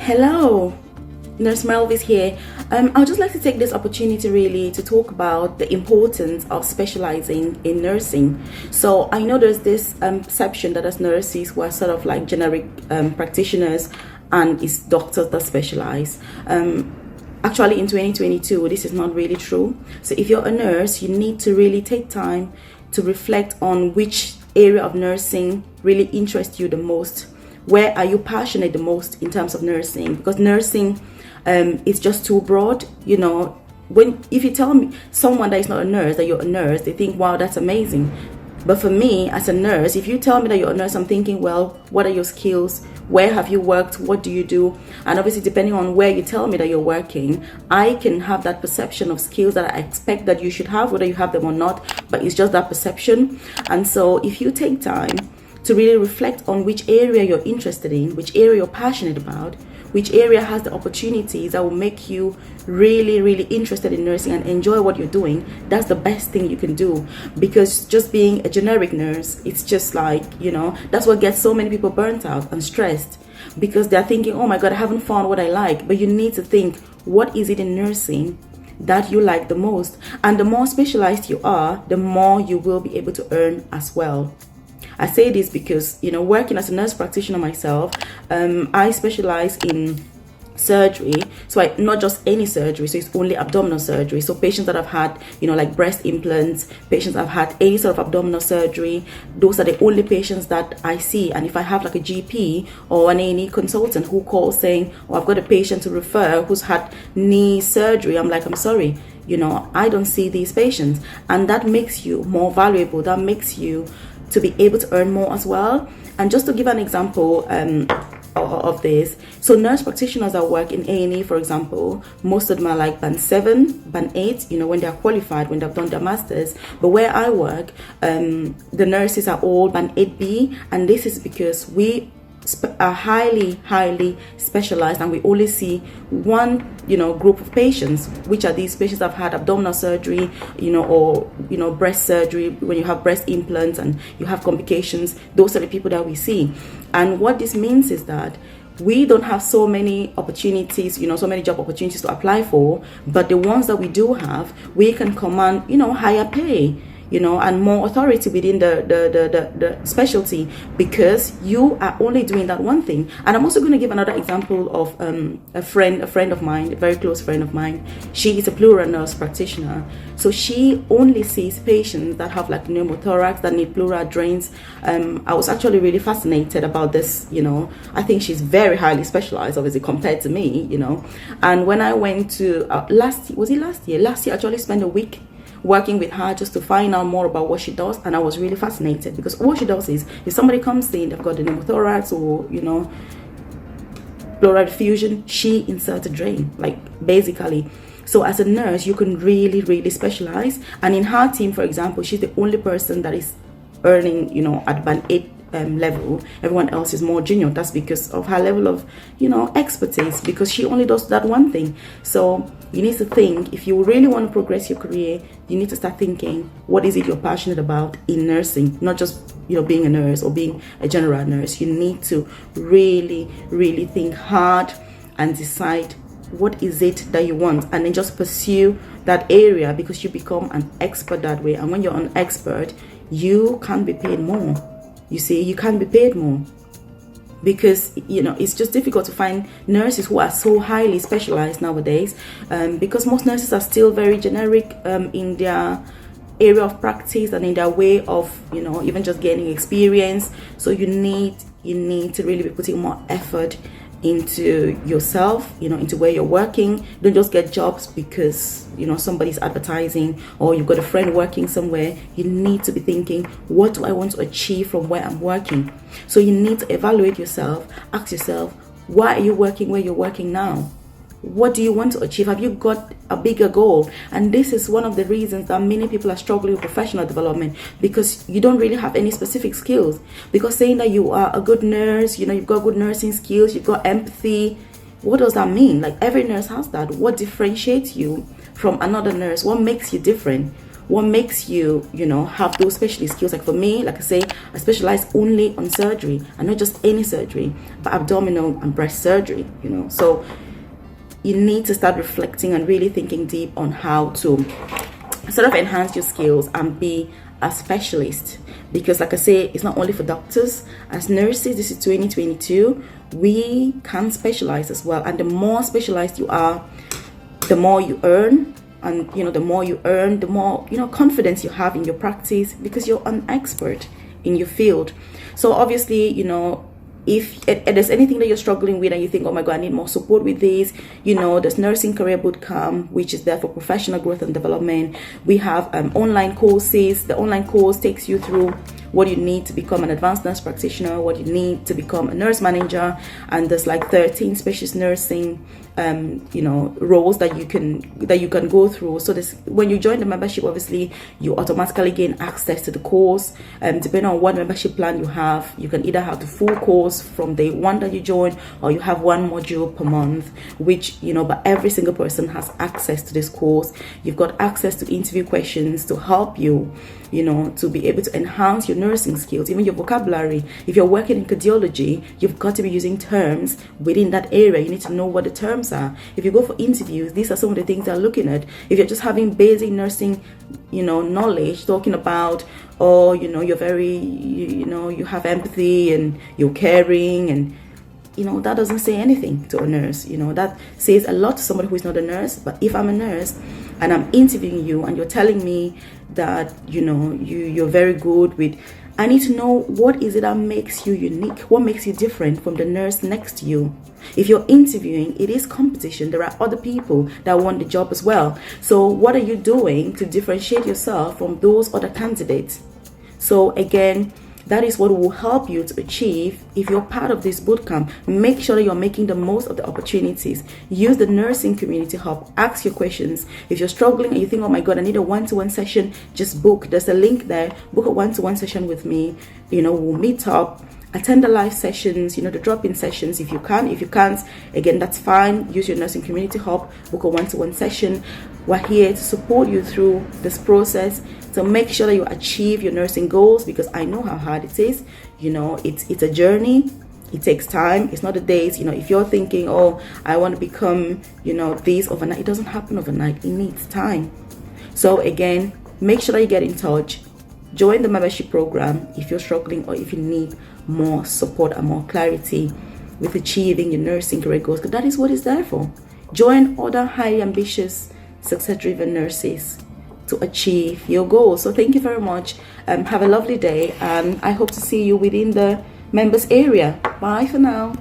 Hello, Nurse Melvis here. I'd just like to take this opportunity really to talk about the importance of specializing in nursing. So I know there's this perception that as nurses we're sort of like generic practitioners and it's doctors that specialize. Actually, in 2022, this is not really true. So if you're a nurse, you need to really take time to reflect on which area of nursing really interests you the most. Where are you passionate the most in terms of nursing? Because nursing is just too broad. You know, if you tell me someone that is not a nurse that you're a nurse, they think, wow, that's amazing. But for me as a nurse, if you tell me that you're a nurse, I'm thinking, well, what are your skills? Where have you worked? What do you do? And obviously, depending on where you tell me that you're working, I can have that perception of skills that I expect that you should have, whether you have them or not, but it's just that perception. And so if you take time to really reflect on which area you're interested in, which area you're passionate about, which area has the opportunities that will make you really, really interested in nursing and enjoy what you're doing, that's the best thing you can do. Because just being a generic nurse, it's just like, that's what gets so many people burnt out and stressed, because they're thinking, oh my God, I haven't found what I like. But you need to think, what is it in nursing that you like the most? And the more specialized you are, the more you will be able to earn as well. I say this because, working as a nurse practitioner myself, I specialize in surgery. So not just any surgery, so it's only abdominal surgery. So patients that have had, like breast implants, patients that have had any sort of abdominal surgery, those are the only patients that I see. And if I have like a GP or an A&E consultant who calls saying, oh, I've got a patient to refer who's had knee surgery, I'm like, I'm sorry, I don't see these patients. And that makes you more valuable. That makes you to be able to earn more as well. And just to give an example of this, so nurse practitioners that work in A&E, for example, most of them are like band 7, band 8, when they're qualified, when they've done their masters. But where I work, the nurses are all band 8B, and this is because we are highly specialized, and we only see one group of patients, which are these patients that have had abdominal surgery, or breast surgery. When you have breast implants and you have complications, those are the people that we see. And what this means is that we don't have so many opportunities, so many job opportunities to apply for, but the ones that we do have, we can command higher pay, and more authority within the specialty, because you are only doing that one thing. And I'm also going to give another example of a friend of mine, a very close friend of mine. She is a pleural nurse practitioner. So she only sees patients that have like pneumothorax, that need pleural drains. I was actually really fascinated about this, I think she's very highly specialized, obviously, compared to me, And when I went to, last year, I actually spent a week working with her just to find out more about what she does. And I was really fascinated, because what she does is, if somebody comes in, they've got the pneumothorax or pleural effusion, she inserts a drain, like basically. So as a nurse, you can really specialize. And in her team, for example, she's the only person that is earning at band 8 level. Everyone else is more junior. That's because of her level of expertise, because she only does that one thing. So you need to think, if you really want to progress your career, you need to start thinking, what is it you're passionate about in nursing? Not just being a nurse or being a general nurse. You need to really think hard and decide what is it that you want, and then just pursue that area, because you become an expert that way. And when you're an expert, you can be paid more. You see, you can be paid more, because it's just difficult to find nurses who are so highly specialized nowadays, because most nurses are still very generic in their area of practice and in their way of even just gaining experience. So you need to really be putting more effort into yourself, into where you're working. Don't just get jobs because somebody's advertising or you've got a friend working somewhere. You need to be thinking, what do I want to achieve from where I'm working? So you need to evaluate yourself. Ask yourself, why are you working where you're working now? What do you want to achieve? Have you got a bigger goal? And this is one of the reasons that many people are struggling with professional development, because you don't really have any specific skills. Because saying that you are a good nurse, you've got good nursing skills, you've got empathy, what does that mean? Like, every nurse has that. What differentiates you from another nurse? What makes you different? what makes you, have those specialist skills. Like for me, like I say, I specialize only on surgery, and not just any surgery, but abdominal and breast surgery, So you need to start reflecting and really thinking deep on how to sort of enhance your skills and be a specialist. Because like I say, it's not only for doctors. As nurses, this is 2022, we can specialize as well. And the more specialized you are, the more you earn. And the more you earn, the more confidence you have in your practice, because you're an expert in your field. So obviously, if there's anything that you're struggling with and you think, oh my God, I need more support with this, there's Nursing Career Bootcamp, which is there for professional growth and development. We have online courses. The online course takes you through what you need to become an advanced nurse practitioner, what you need to become a nurse manager, and there's like 13 specialist nursing roles that you can go through. So this, when you join the membership, obviously you automatically gain access to the course. Depending on what membership plan you have, you can either have the full course from day one that you join, or you have one module per month, which but every single person has access to this course. You've got access to interview questions to help you to be able to enhance your nursing skills, even your vocabulary. If you're working in cardiology, you've got to be using terms within that area. You need to know what the terms are. If you go for interviews, these are some of the things they're looking at. If you're just having basic nursing, knowledge, talking about, you're very, you have empathy and you're caring, and that doesn't say anything to a nurse. That says a lot to somebody who is not a nurse. But if I'm a nurse and I'm interviewing you and you're telling me that you're very good with, I need to know, what is it that makes you unique? What makes you different from the nurse next to you? If you're interviewing, it is competition. There are other people that want the job as well. So what are you doing to differentiate yourself from those other candidates? So again, that is what will help you to achieve if you're part of this bootcamp. Make sure that you're making the most of the opportunities. Use the nursing community hub. Ask your questions. If you're struggling and you think, oh my God, I need a one-to-one session, just book. There's a link there. Book a one-to-one session with me. We'll meet up. Attend the live sessions, the drop-in sessions if you can. If you can't, again, that's fine. Use your nursing community hub. Book a one-to-one session. We're here to support you through this process. So make sure that you achieve your nursing goals, because I know how hard it is. It's a journey. It takes time. It's not a days. If you're thinking, oh, I want to become, this overnight, it doesn't happen overnight. It needs time. So again, make sure that you get in touch. Join the membership program if you're struggling, or if you need more support and more clarity with achieving your nursing career goals, because that is what it's there for. Join other highly ambitious, success-driven nurses to achieve your goals. So thank you very much. Have a lovely day, and I hope to see you within the members area. Bye for now.